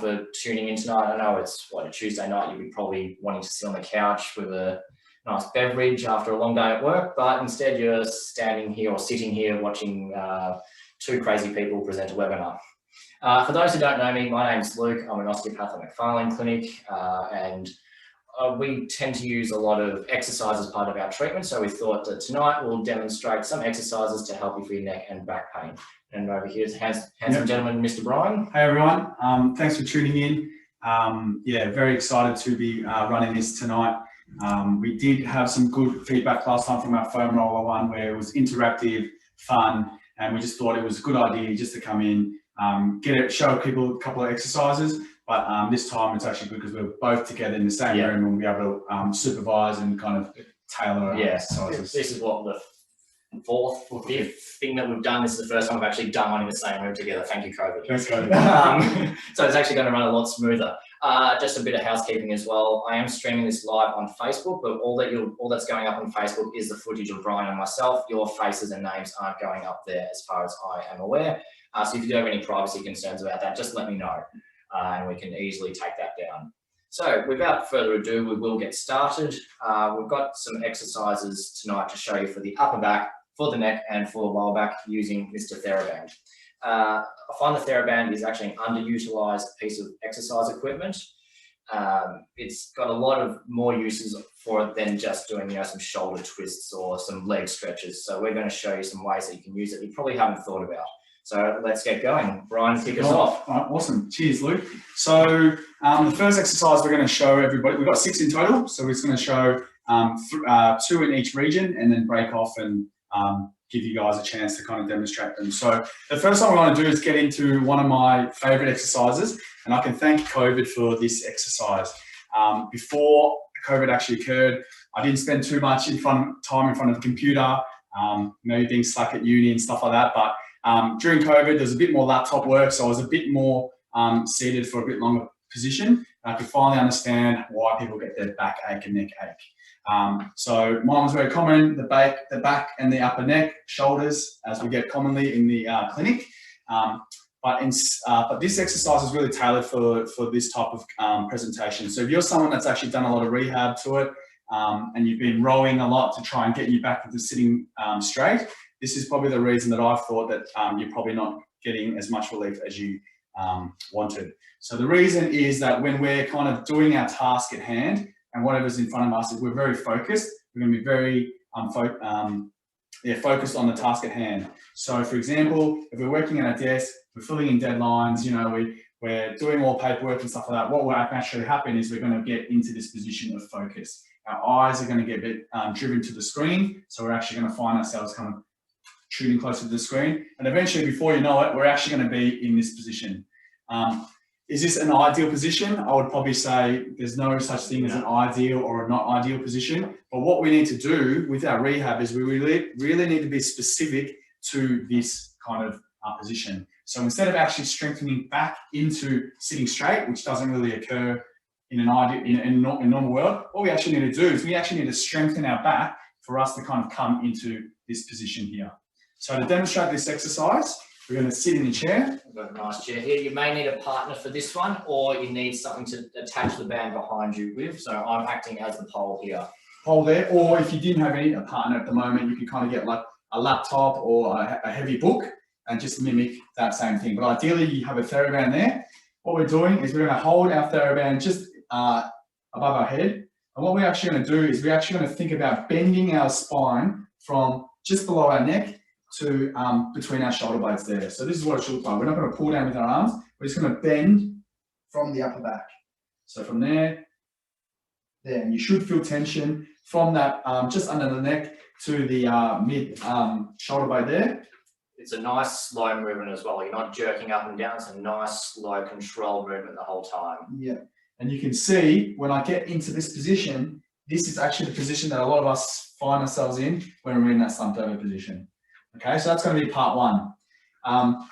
for tuning in tonight. I know it's a Tuesday night. You'll be probably wanting to sit on the couch with a nice beverage after a long day at work, but instead you're standing here or sitting here watching two crazy people present a webinar. For those who don't know me, my name's Luke. I'm an osteopath at McFarlane Clinic, and we tend to use a lot of exercise as part of our treatment. So we thought that tonight we'll demonstrate some exercises to help you for your neck and back pain. And over here is handsome gentleman, Mr. Bryan. Hey everyone, thanks for tuning in. Yeah, very excited to be running this tonight. We did have some good feedback last time from our foam roller one where it was interactive, fun, and we just thought it was a good idea just to come in, show people a couple of exercises. But this time it's actually good because we're both together in the same room and we'll be able to supervise and kind of tailor our exercises. This is what the fourth or fifth thing that we've done. This is the first time I've actually done one in the same room together. Thank you, COVID. Thanks, COVID. So it's actually going to run a lot smoother. Just a bit of housekeeping as well. I am streaming this live on Facebook, but all that's going up on Facebook is the footage of Bryan and myself. Your faces and names aren't going up there as far as I am aware. So if you do have any privacy concerns about that, just let me know and we can easily take that down. So without further ado, we will get started. We've got some exercises tonight to show you for the upper back, for the neck and for the lower back using Mr. TheraBand. I find the TheraBand is actually an underutilized piece of exercise equipment. It's got a lot of more uses for it than just doing some shoulder twists or some leg stretches. So we're going to show you some ways that you can use it you probably haven't thought about. So let's get going. Bryan, kick us off. All right, awesome. Cheers, Luke. So the first exercise we're going to show everybody, we've got 6 in total. So we're just going to show 2 in each region and then break off and give you guys a chance to kind of demonstrate them. So the first one we want to do is get into one of my favorite exercises, and I can thank COVID for this exercise. Before COVID actually occurred, I didn't spend too much time in front of the computer, maybe being slack at uni and stuff like that. But during COVID, there's a bit more laptop work, so I was a bit more seated for a bit longer position. And I could finally understand why people get their back ache and neck ache. So mine was very common, the back and the upper neck, shoulders, as we get commonly in the clinic. But this exercise is really tailored for this type of presentation. So if you're someone that's actually done a lot of rehab to it and you've been rowing a lot to try and get you back into sitting straight, this is probably the reason that I've thought that you're probably not getting as much relief as you wanted. So the reason is that when we're kind of doing our task at hand and whatever's in front of us, if we're very focused, we're going to be very focused on the task at hand. So for example, if we're working at a desk, we're filling in deadlines, we're doing all paperwork and stuff like that, what will actually happen is we're going to get into this position of focus. Our eyes are going to get a bit driven to the screen, so we're actually going to find ourselves kind of shooting closer to the screen, and eventually, before you know it, we're actually going to be in this position. Is this an ideal position? I would probably say there's no such thing as an ideal or a not ideal position, but what we need to do with our rehab is we really need to be specific to this kind of position. So instead of actually strengthening back into sitting straight, which doesn't really occur in a normal world, what we actually need to do is we actually need to strengthen our back for us to kind of come into this position here. So to demonstrate this exercise, we're going to sit in a chair. We've got a nice chair here. You may need a partner for this one, or you need something to attach the band behind you with. So I'm acting as the pole here. Pole there, or if you didn't have a partner at the moment, you could kind of get like a laptop or a heavy book and just mimic that same thing. But ideally, you have a TheraBand there. What we're doing is we're going to hold our TheraBand just above our head. And what we're actually going to do is we're actually going to think about bending our spine from just below our neck to between our shoulder blades there. So this is what it should look like. We're not going to pull down with our arms. We're just going to bend from the upper back. So from there, and you should feel tension from that just under the neck to the mid shoulder blade there. It's a nice slow movement as well. You're not jerking up and down. It's a nice slow controlled movement the whole time. Yeah, and you can see when I get into this position, this is actually the position that a lot of us find ourselves in when we're in that slumped over position. Okay, so that's going to be part one.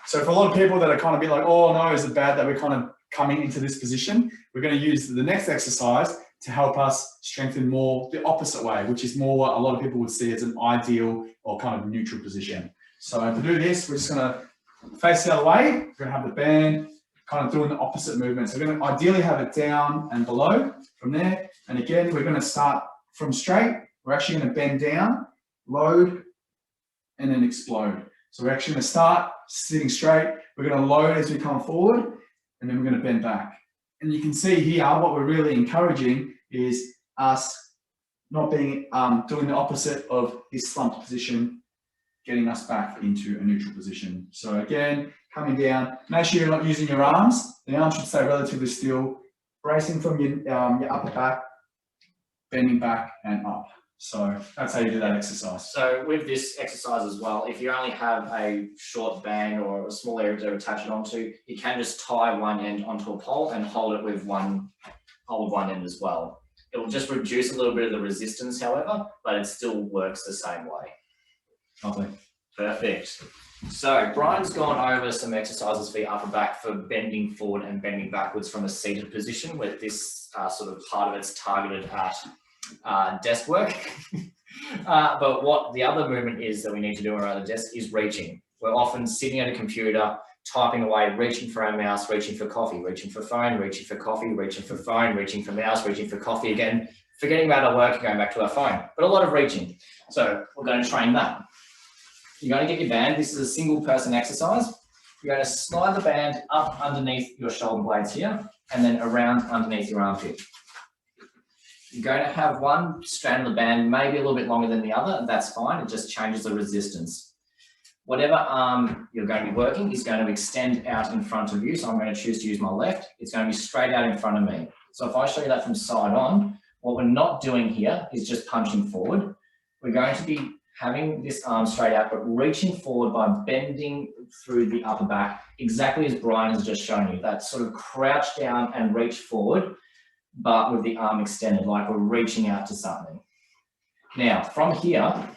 So for a lot of people that are kind of be like, oh no, is it bad that we're kind of coming into this position? We're going to use the next exercise to help us strengthen more the opposite way, which is more what a lot of people would see as an ideal or kind of neutral position. So to do this, we're just going to face the other way. We're going to have the band kind of doing the opposite movement. So we're going to ideally have it down and below from there. And again, we're going to start from straight. We're actually going to bend down, load, and then explode. So we're actually going to start sitting straight. We're going to load as we come forward, and then we're going to bend back. And you can see here, what we're really encouraging is us not being doing the opposite of this slumped position, getting us back into a neutral position. So again, coming down, make sure you're not using your arms. The arms should stay relatively still, bracing from your upper back, bending back and up. So that's how you do that exercise. So with this exercise as well, if you only have a short band or a small area to attach it onto, you can just tie one end onto a pole and hold it with one end as well. It will just reduce a little bit of the resistance, however, but it still works the same way. Lovely. Perfect. So Brian's gone over some exercises for your upper back for bending forward and bending backwards from a seated position, where this sort of part of it's targeted at desk work. But what the other movement is that we need to do around the desk is reaching. We're often sitting at a computer, typing away, reaching for our mouse, reaching for coffee, reaching for phone, reaching for coffee, reaching for phone, reaching for mouse, reaching for coffee again, forgetting about our work and going back to our phone, but a lot of reaching. So we're going to train that. You're going to get your band. This is a single person exercise. You're going to slide the band up underneath your shoulder blades here and then around underneath your armpit. You're going to have one strand of the band, maybe a little bit longer than the other. That's fine. It just changes the resistance. Whatever arm you're going to be working is going to extend out in front of you. So I'm going to choose to use my left. It's going to be straight out in front of me. So if I show you that from side on, what we're not doing here is just punching forward. We're going to be having this arm straight out, but reaching forward by bending through the upper back, exactly as Brian has just shown you. That sort of crouch down and reach forward, but with the arm extended, like we're reaching out to something. Now, from here,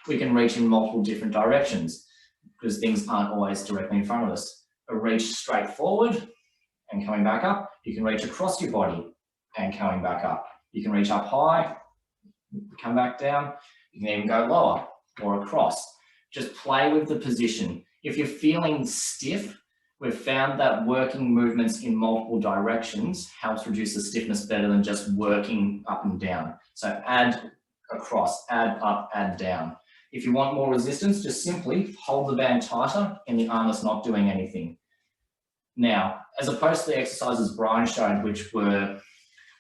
we can reach in multiple different directions because things aren't always directly in front of us. A reach straight forward and coming back up. You can reach across your body and coming back up. You can reach up high, come back down. You can even go lower or across. Just play with the position. If you're feeling stiff, we've found that working movements in multiple directions helps reduce the stiffness better than just working up and down. So add across, add up, add down. If you want more resistance, just simply hold the band tighter in the arm that's not doing anything. Now, as opposed to the exercises Brian showed, which were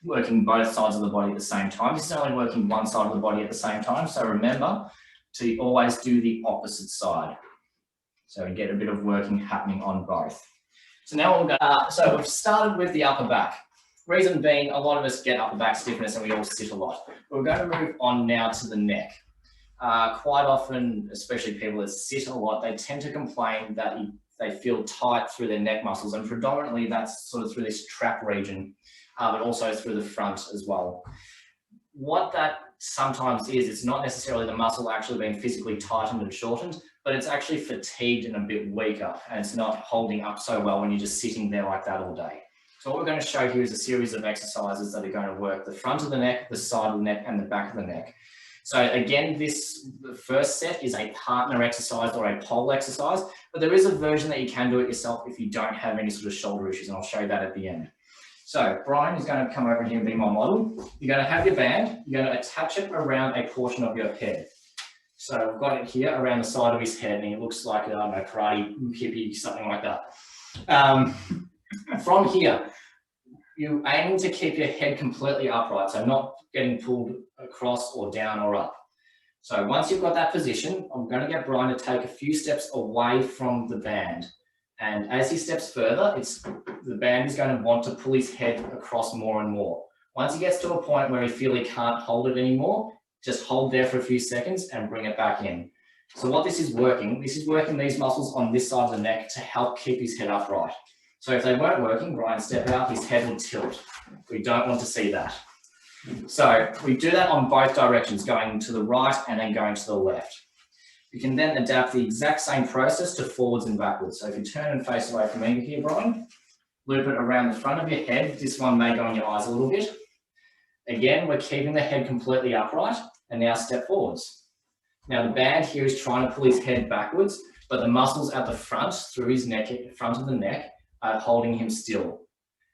working both sides of the body at the same time, this is only working one side of the body at the same time. So remember to always do the opposite side. So we get a bit of working happening on both. So now we'll go, so we've started with the upper back. Reason being, a lot of us get upper back stiffness and we all sit a lot. We're going to move on now to the neck. Quite often, especially people that sit a lot, they tend to complain that they feel tight through their neck muscles, and predominantly that's sort of through this trap region, but also through the front as well. What that sometimes is, it's not necessarily the muscle actually being physically tightened and shortened, but it's actually fatigued and a bit weaker, and it's not holding up so well when you're just sitting there like that all day. So what we're going to show here is a series of exercises that are going to work the front of the neck, the side of the neck, and the back of the neck. So again, the first set is a partner exercise or a pole exercise, but there is a version that you can do it yourself if you don't have any sort of shoulder issues, and I'll show you that at the end. So Brian is going to come over here and be my model. You're going to have your band, you're going to attach it around a portion of your head. So I've got it here around the side of his head, and it looks like, I don't know, karate hippie, something like that. From here, you're aiming to keep your head completely upright, so not getting pulled across or down or up. So once you've got that position, I'm going to get Brian to take a few steps away from the band. And as he steps further, the band is going to want to pull his head across more and more. Once he gets to a point where he feels he can't hold it anymore, just hold there for a few seconds and bring it back in. So what this is working these muscles on this side of the neck to help keep his head upright. So if they weren't working, Brian, step out, his head will tilt. We don't want to see that. So we do that on both directions, going to the right and then going to the left. You can then adapt the exact same process to forwards and backwards. So if you turn and face away from me here, Brian, loop it around the front of your head. This one may go in your eyes a little bit. Again, we're keeping the head completely upright, and now step forwards. Now the band here is trying to pull his head backwards, but the muscles at the front, through his neck, front of the neck, holding him still.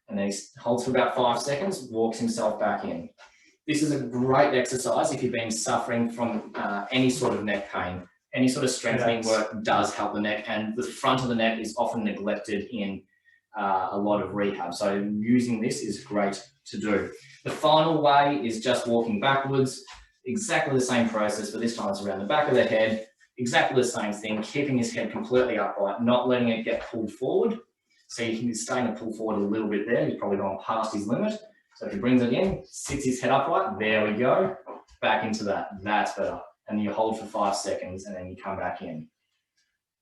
And then he holds for about 5 seconds, walks himself back in. This is a great exercise if you've been suffering from any sort of neck pain. Any sort of strengthening work does help the neck, and the front of the neck is often neglected in a lot of rehab. So using this is great to do. The final way is just walking backwards. Exactly the same process, but this time it's around the back of the head. Exactly the same thing, keeping his head completely upright, not letting it get pulled forward. So he's starting to pull forward a little bit there. He's probably gone past his limit. So if he brings it in, sits his head upright, there we go. Back into that, that's better. And you hold for 5 seconds and then you come back in.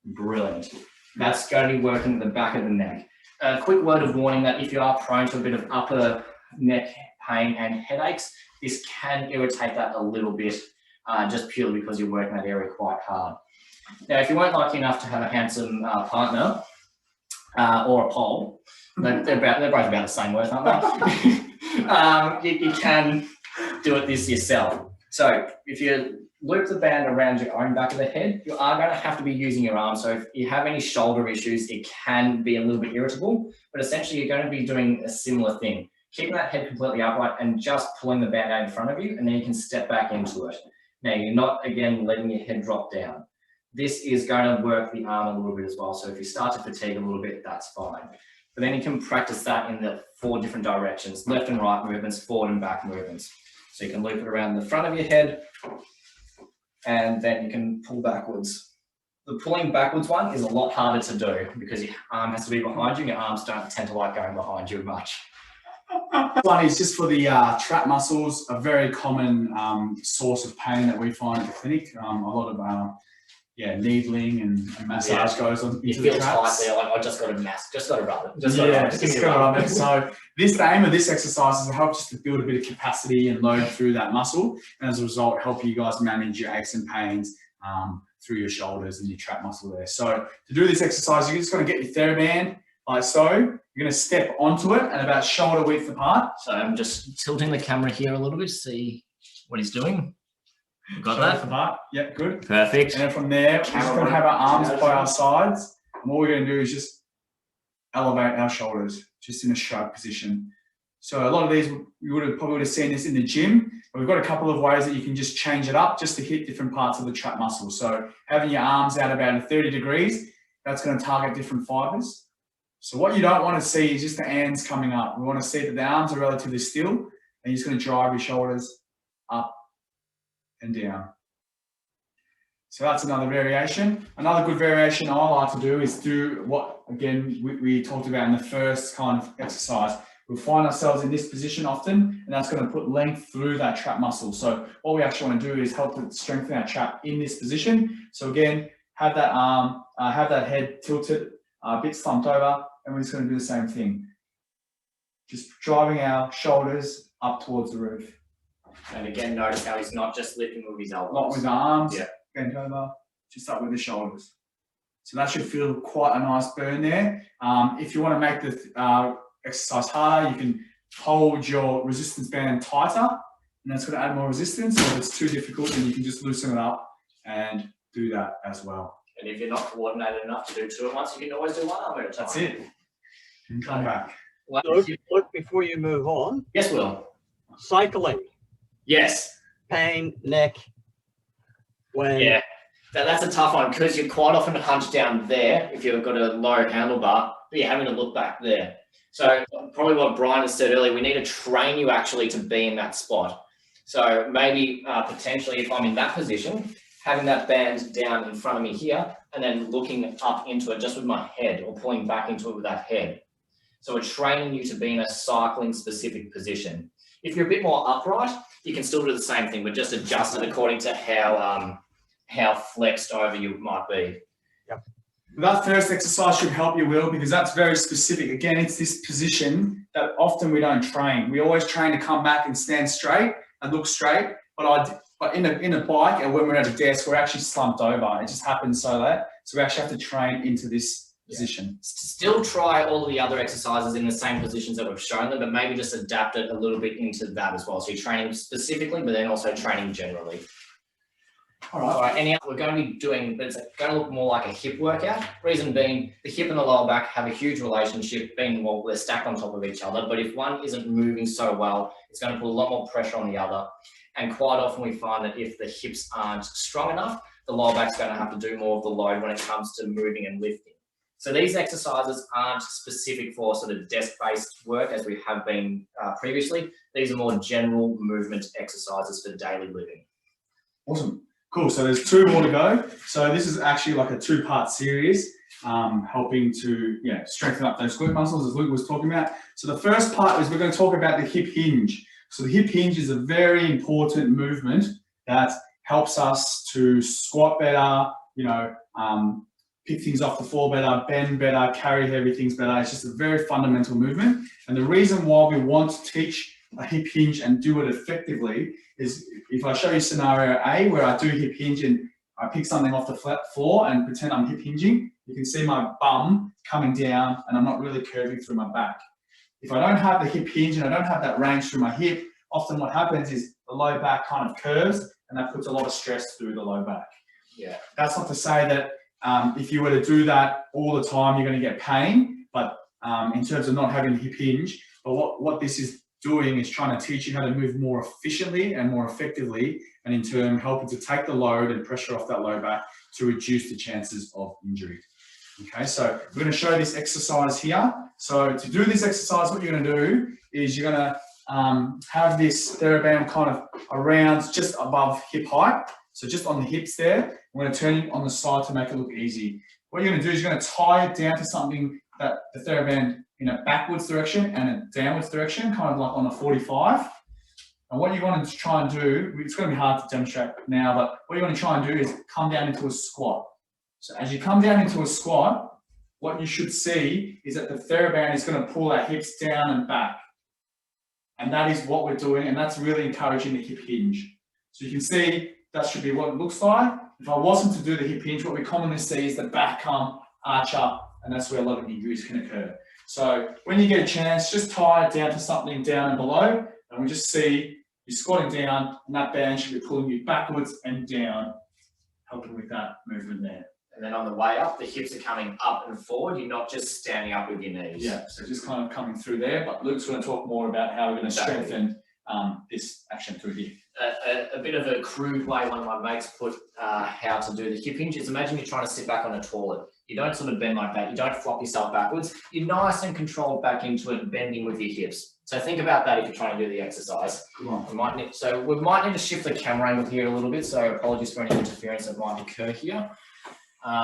Brilliant. That's going to be working at the back of the neck. A quick word of warning that if you are prone to a bit of upper neck pain and headaches, this can irritate that a little bit, just purely because you're working that area quite hard. Now, if you weren't lucky enough to have a handsome partner or a pole, they're both about the same worth, aren't they? You can do this yourself. So if you loop the band around your own back of the head, you are going to have to be using your arm. So if you have any shoulder issues, it can be a little bit irritable, but essentially you're going to be doing a similar thing. Keeping that head completely upright and just pulling the band out in front of you, and then you can step back into it. Now, you're not, again, letting your head drop down. This is going to work the arm a little bit as well. So if you start to fatigue a little bit, that's fine. But then you can practice that in the 4 different directions, left and right movements, forward and back movements. So you can loop it around the front of your head, and then you can pull backwards. The pulling backwards one is a lot harder to do because your arm has to be behind you, and your arms don't tend to like going behind you much. One is just for the trap muscles, a very common source of pain that we find at the clinic. A lot of needling and massage goes on into the traps. You feel tight there, like I just got to rub it. Just got to rub it. So the aim of this exercise is to help just to build a bit of capacity and load through that muscle, and as a result, help you guys manage your aches and pains through your shoulders and your trap muscle there. So to do this exercise, you're just going to get your TheraBand like so. You're going to step onto it and about shoulder width apart. So I'm just tilting the camera here a little bit to see what he's doing. Got that? Apart. Yep, good. Perfect. And then from there, we're just going to have our arms by our sides. And what we're going to do is just elevate our shoulders, just in a shrug position. So a lot of these, you probably would have seen this in the gym. But we've got a couple of ways that you can just change it up just to hit different parts of the trap muscle. So having your arms out about 30 degrees, that's going to target different fibers. So what you don't want to see is just the hands coming up. We want to see that the arms are relatively still, and you're just going to drive your shoulders up and down. So that's another variation. Another good variation I like to do is do what, again, we talked about in the first kind of exercise. We'll find ourselves in this position often, and that's going to put length through that trap muscle. So what we actually want to do is help to strengthen our trap in this position. So again, have that arm, have that head tilted, a bit slumped over, and we're just going to do the same thing. Just driving our shoulders up towards the roof. And again, notice how he's not just lifting with his elbows. Not with the arms, bent over, just up with the shoulders. So that should feel quite a nice burn there. If you want to make the exercise harder, you can hold your resistance band tighter, and that's going to add more resistance. So if it's too difficult, then you can just loosen it up and do that as well. And if you're not coordinated enough to do 2 at once, you can always do 1 arm at a time. That's it. And come back. Look, before you move on. Yes, Will. Cycling. Yes. Pain, neck. When. Yeah. That's a tough one because you're quite often hunched down there if you've got a low handlebar, but you're having to look back there. So probably what Bryan has said earlier, we need to train you actually to be in that spot. So maybe potentially if I'm in that position, having that band down in front of me here and then looking up into it just with my head or pulling back into it with that head. So we're training you to be in a cycling specific position. If you're a bit more upright, you can still do the same thing, but just adjust it according to how flexed over you might be. Yep. That first exercise should help you, Will, because that's very specific. Again, it's this position that often we don't train. We always train to come back and stand straight and look straight, but in a bike and when we're at a desk, we're actually slumped over. It just happens so we actually have to train into this position. Still try all of the other exercises in the same positions that we've shown them, but maybe just adapt it a little bit into that as well. So you're training specifically, but then also training generally. All All right. right, we're going to be doing, but it's going to look more like a hip workout. Reason being, the hip and the lower back have a huge relationship, being, well, they're stacked on top of each other. But if one isn't moving so well, it's going to put a lot more pressure on the other. And quite often we find that if the hips aren't strong enough, the lower back's going to have to do more of the load when it comes to moving and lifting. So these exercises aren't specific for sort of desk-based work as we have been previously. These are more general movement exercises for daily living. Awesome. Cool. So there's 2 more to go. So this is actually like a 2-part series, helping to strengthen up those glute muscles as Luke was talking about. So the first part is we're going to talk about the hip hinge. So the hip hinge is a very important movement that helps us to squat better, pick things off the floor better, bend better, carry heavy things better. It's just a very fundamental movement. And the reason why we want to teach a hip hinge and do it effectively is if I show you scenario A where I do hip hinge and I pick something off the flat floor and pretend I'm hip hinging, you can see my bum coming down and I'm not really curving through my back. If I don't have the hip hinge and I don't have that range through my hip, often what happens is the low back kind of curves and that puts a lot of stress through the low back. Yeah. That's not to say that if you were to do that all the time, you're going to get pain, but in terms of not having the hip hinge, but what this is doing is trying to teach you how to move more efficiently and more effectively, and in turn helping to take the load and pressure off that low back to reduce the chances of injury. Okay, so we're going to show this exercise here. So to do this exercise, what you're going to do is you're going to have this TheraBand kind of around just above hip height. So just on the hips there, we're going to turn it on the side to make it look easy. What you're going to do is you're going to tie it down to something that the TheraBand in a backwards direction and a downwards direction, kind of like on a 45. And what you want to try and do, it's going to be hard to demonstrate now, but what you want to try and do is come down into a squat. So as you come down into a squat, what you should see is that the TheraBand is going to pull our hips down and back. And that is what we're doing, and that's really encouraging the hip hinge. So you can see that should be what it looks like. If I wasn't to do the hip hinge, what we commonly see is the back come, arch up, and that's where a lot of injuries can occur. So when you get a chance, just tie it down to something down and below, and we just see you squatting down, and that band should be pulling you backwards and down, helping with that movement there. And then on the way up, the hips are coming up and forward. You're not just standing up with your knees. Yeah, so just kind of coming through there, but Luke's going to talk more about how we're going to strengthen this action through here. A bit of a crude way one of my mates put how to do the hip hinge is imagine you're trying to sit back on a toilet. You don't sort of bend like that. You don't flop yourself backwards. You're nice and controlled back into it, bending with your hips. So think about that if you're trying to do the exercise. Cool. We might need to shift the camera angle here a little bit. So apologies for any interference that might occur here.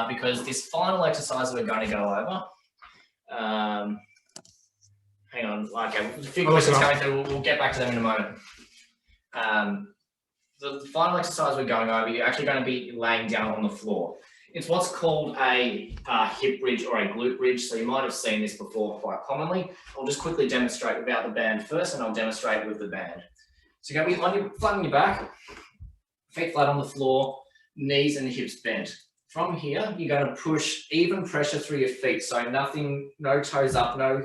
Because this final exercise we're going to go over, hang on, okay, a few questions coming through, we'll get back to them in a moment. The final exercise we're going over, you're actually going to be laying down on the floor. It's what's called a hip bridge or a glute bridge, so you might have seen this before quite commonly. I'll just quickly demonstrate without the band first, and I'll demonstrate with the band. So you're going to be flat on your back, feet flat on the floor, knees and hips bent. From here, you're going to push even pressure through your feet. So no toes up, no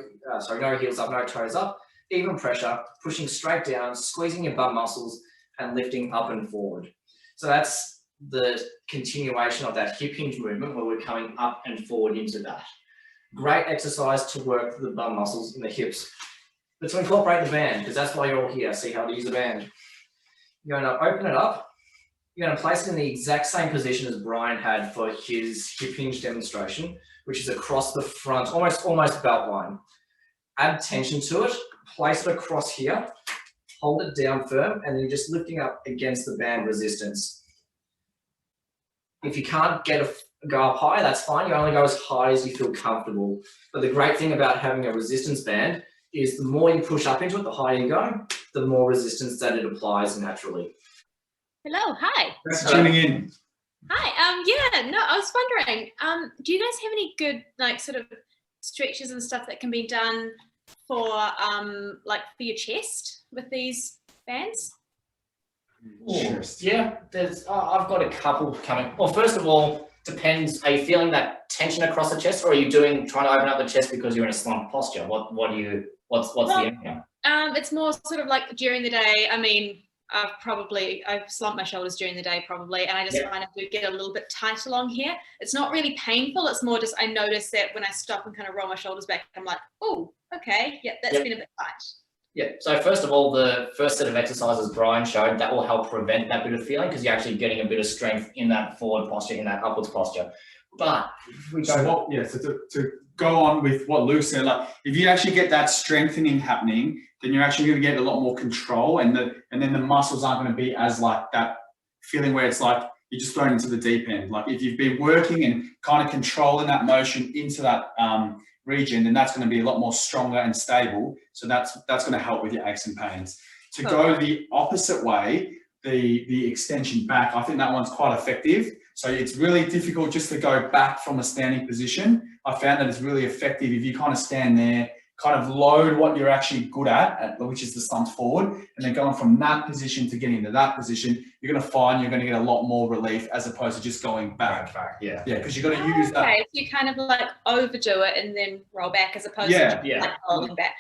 heels up, no toes up. Even pressure, pushing straight down, squeezing your bum muscles and lifting up and forward. So that's the continuation of that hip hinge movement where we're coming up and forward into that. Great exercise to work the bum muscles in the hips. But to incorporate the band, because that's why you're all here, see how to use the band. You're going to open it up. You're going to place it in the exact same position as Bryan had for his hip hinge demonstration, which is across the front, almost belt line. Add tension to it, place it across here, hold it down firm, and then you're just lifting up against the band resistance. If you can't go up high, that's fine. You only go as high as you feel comfortable. But the great thing about having a resistance band is the more you push up into it, the higher you go, the more resistance that it applies naturally. Hello, hi. Thanks for tuning in. Hi. I was wondering, do you guys have any good sort of stretches and stuff that can be done for for your chest with these bands? Yeah, I've got a couple coming. Well, first of all, depends. Are you feeling that tension across the chest, or are you trying to open up the chest because you're in a slumped posture? What's the aim? It's more sort of like during the day. I mean, I've slumped my shoulders during the day probably, and I just find I do get a little bit tight along here. It's not really painful. It's more just I notice that when I stop and kind of roll my shoulders back, I'm like, oh, okay, yeah, that's been a bit tight. Yeah, so first of all, the first set of exercises Bryan showed, that will help prevent that bit of feeling because you're actually getting a bit of strength in that forward posture, in that upwards posture. But to go on with what Luke said, like if you actually get that strengthening happening, then you're actually going to get a lot more control, and then the muscles aren't going to be as like that feeling where it's like you're just thrown into the deep end. Like if you've been working and kind of controlling that motion into that region, then that's going to be a lot more stronger and stable. So that's going to help with your aches and pains. To go the opposite way, the extension back, I think that one's quite effective. So it's really difficult just to go back from a standing position. I found that it's really effective if you kind of stand there, kind of load what you're actually good at, which is the slumped forward, and then going from that position to getting to that position, you're going to find you're going to get a lot more relief as opposed to just going back. Yeah, because you've got to use that. Okay, so you kind of like overdo it and then roll back as opposed to like rolling back.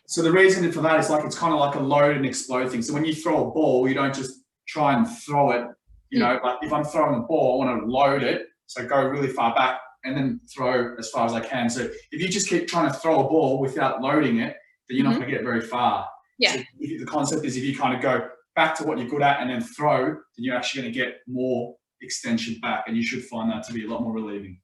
So the reason for that is like it's kind of like a load and explode thing. So when you throw a ball, you don't just try and throw it. You know, like if I'm throwing a ball, I want to load it, so go really far back and then throw as far as I can. So if you just keep trying to throw a ball without loading it, then you're not going to get very far. Yeah. So the concept is if you kind of go back to what you're good at and then throw, then you're actually going to get more extension back, and you should find that to be a lot more relieving.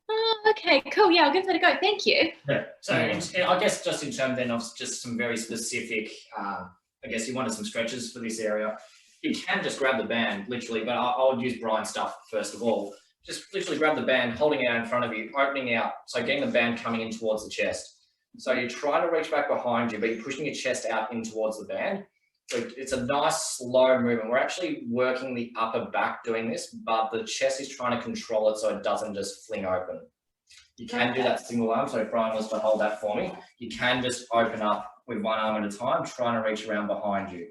Oh, okay, cool. Yeah, I'll give that a go. Thank you. Yeah. So I guess just in terms then of just some very specific, I guess you wanted some stretches for this area. You can just grab the band, literally, but I would use Bryan stuff first of all. Just literally grab the band, holding it out in front of you, opening out, so getting the band coming in towards the chest. So you're trying to reach back behind you, but you're pushing your chest out in towards the band. So it's a nice slow movement. We're actually working the upper back doing this, but the chest is trying to control it so it doesn't just fling open. You can do that single arm, so if Bryan was to hold that for me, you can just open up with one arm at a time, trying to reach around behind you.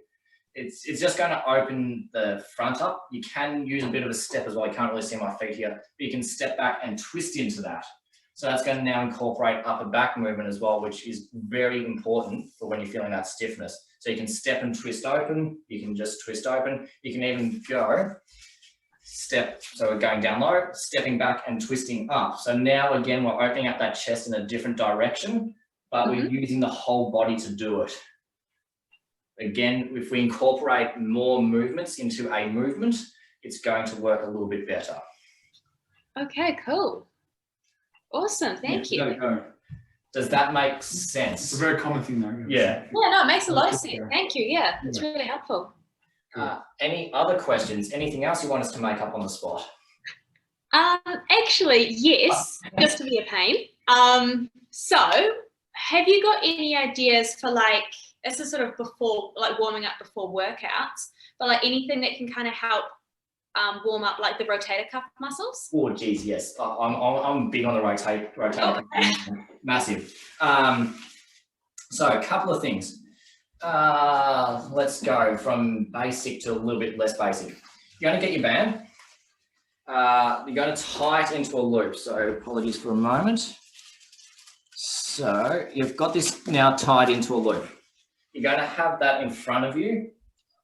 It's just going to open the front up. You can use a bit of a step as well. You can't really see my feet here, but you can step back and twist into that. So that's going to now incorporate upper back movement as well, which is very important for when you're feeling that stiffness. So you can step and twist open. You can just twist open. You can even go step. So we're going down low, stepping back and twisting up. So now again, we're opening up that chest in a different direction, but we're using the whole body to do it. Again, if we incorporate more movements into a movement, it's going to work a little bit better. Okay, cool. Awesome, thank you. Does that make sense? It's a very common thing though. Yeah. Yeah, no, it makes a lot of sense. Thank you. Yeah, it's really helpful. Any other questions? Anything else you want us to make up on the spot? Actually, yes, just to be a pain. So have you got any ideas for like, this is sort of before, like warming up before workouts, but like anything that can kind of help warm up like the rotator cuff muscles? Oh, geez, yes. I'm big on the rotator cuff. Massive. So a couple of things. Let's go from basic to a little bit less basic. You're going to get your band. You're going to tie it into a loop. So apologies for a moment. So you've got this now tied into a loop. You're going to have that in front of you,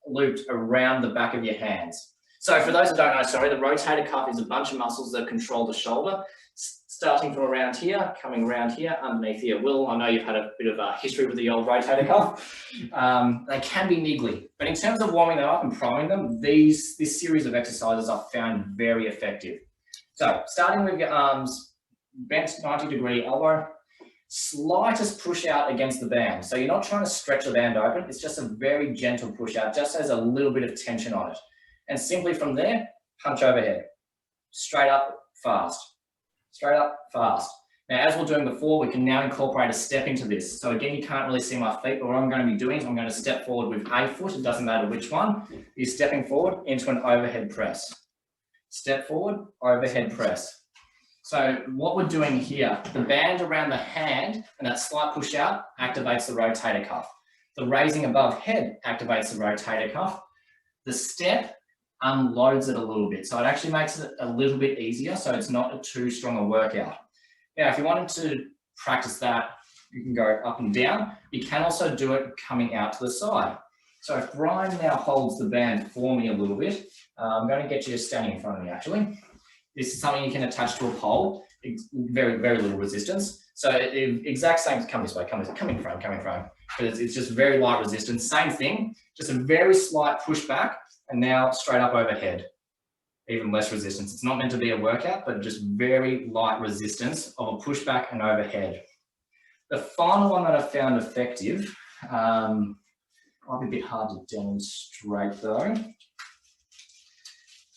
looped around the back of your hands. So for those who don't know, sorry, the rotator cuff is a bunch of muscles that control the shoulder, starting from around here, coming around here, underneath here. Will, I know you've had a bit of a history with the old rotator cuff. They can be niggly, but in terms of warming them up and priming them, this series of exercises I've found very effective. So starting with your arms, bent 90-degree elbow, slightest push out against the band. So you're not trying to stretch the band open. It's just a very gentle push out, just has a little bit of tension on it. And simply from there, punch overhead. Straight up, fast. Straight up, fast. Now, as we were doing before, we can now incorporate a step into this. So again, you can't really see my feet, but what I'm going to be doing is I'm going to step forward with a foot. It doesn't matter which one. You're stepping forward into an overhead press. Step forward, overhead press. So what we're doing here, the band around the hand and that slight push out activates the rotator cuff. The raising above head activates the rotator cuff. The step unloads it a little bit. So it actually makes it a little bit easier. So it's not too strong a workout. Now, if you wanted to practice that, you can go up and down. You can also do it coming out to the side. So if Bryan now holds the band for me a little bit, I'm going to get you standing in front of me actually. This is something you can attach to a pole, very, very little resistance. So exact same, come this way, coming from. But it's just very light resistance, same thing, just a very slight pushback and now straight up overhead. Even less resistance. It's not meant to be a workout, but just very light resistance of a pushback and overhead. The final one that I found effective, might be a bit hard to demonstrate though,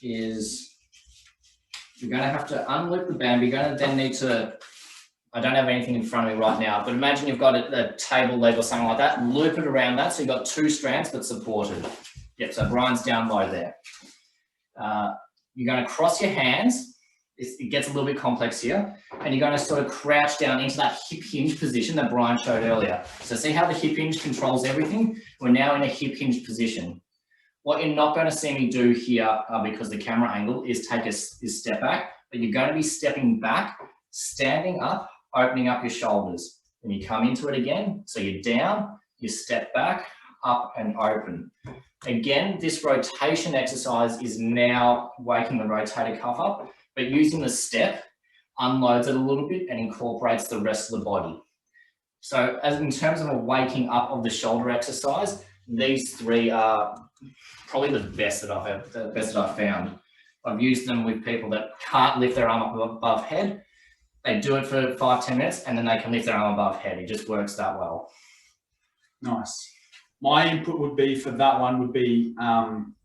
is you're going to have to unloop the band. You're going to then need to, I don't have anything in front of me right now, but imagine you've got a table leg or something like that, loop it around that. So you've got two strands, but supported. Yep, so Bryan's down low there. You're going to cross your hands. It gets a little bit complex here. And you're going to sort of crouch down into that hip hinge position that Bryan showed earlier. So see how the hip hinge controls everything? We're now in a hip hinge position. What you're not going to see me do here, because the camera angle, is take a step back, but you're going to be stepping back, standing up, opening up your shoulders. Then you come into it again. So you're down, you step back, up and open. Again, this rotation exercise is now waking the rotator cuff up, but using the step unloads it a little bit and incorporates the rest of the body. So as in terms of a waking up of the shoulder exercise, these three are probably the best that I've found. I've used them with people that can't lift their arm up above head. They do it for 5-10 minutes and then they can lift their arm above head. It just works that well. Nice. My input would be for that one would be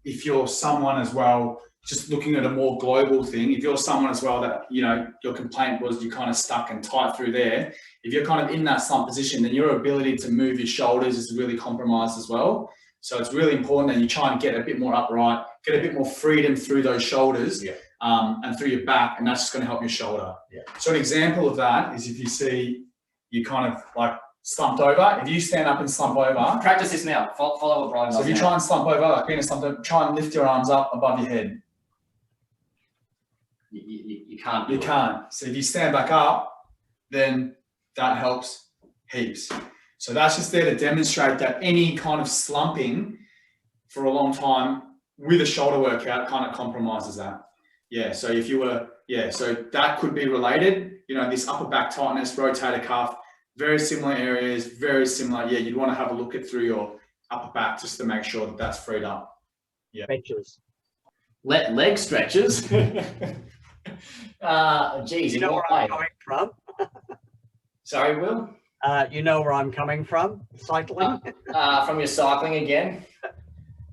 if you're someone as well, just looking at a more global thing, if you're someone as well that, you know, your complaint was you're kind of stuck and tight through there, if you're kind of in that slump position, then your ability to move your shoulders is really compromised as well. So it's really important that you try and get a bit more upright, get a bit more freedom through those shoulders and through your back, and that's just going to help your shoulder. Yeah. So an example of that is if you see you kind of like slumped over, if you stand up and slump over. Practice this now. Follow what Bryan does. So if you try and slump over, like being a slump over, try and lift your arms up above your head. You can't. You can't. So if you stand back up, then that helps heaps. So that's just there to demonstrate that any kind of slumping for a long time with a shoulder workout kind of compromises that. Yeah. So if you were, so that could be related. You know, this upper back tightness, rotator cuff, very similar areas, very similar. Yeah, you'd want to have a look at through your upper back just to make sure that that's freed up. Yeah. Stretches. Leg stretches. Geez, you know where I'm coming from? Sorry, Will? You know where I'm coming from? Cycling? From your cycling again?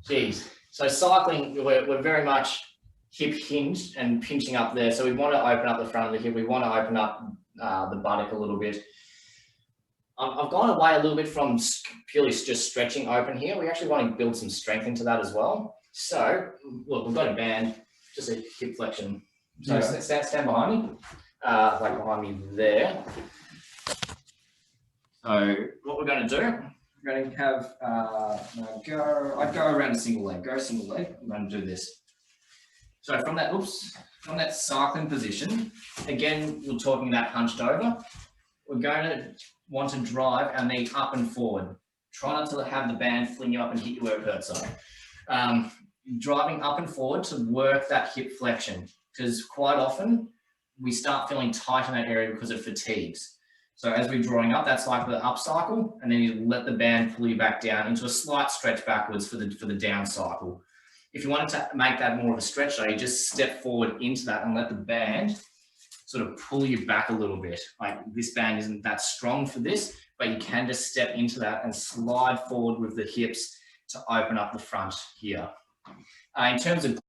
Geez. So cycling, we're very much hip hinged and pinching up there. So we want to open up the front of the hip. We want to open up the buttock a little bit. I've gone away a little bit from purely just stretching open here. We actually want to build some strength into that as well. So, look, we've got a band, just a hip flexion. So stand behind me, like behind me there. So what we're going to do, we're going to have, I'd go around a single leg, single leg. I'm going to do this. So from that cycling position, again, we're talking that hunched over. We're going to want to drive our knee up and forward. Try not to have the band fling you up and hit you where it hurts. So, driving up and forward to work that hip flexion, because quite often we start feeling tight in that area because of fatigues. So as we're drawing up, that's like the up cycle, and then you let the band pull you back down into a slight stretch backwards for the down cycle. If you wanted to make that more of a stretch, though, you just step forward into that and let the band sort of pull you back a little bit. Like this band isn't that strong for this, but you can just step into that and slide forward with the hips to open up the front here. In terms of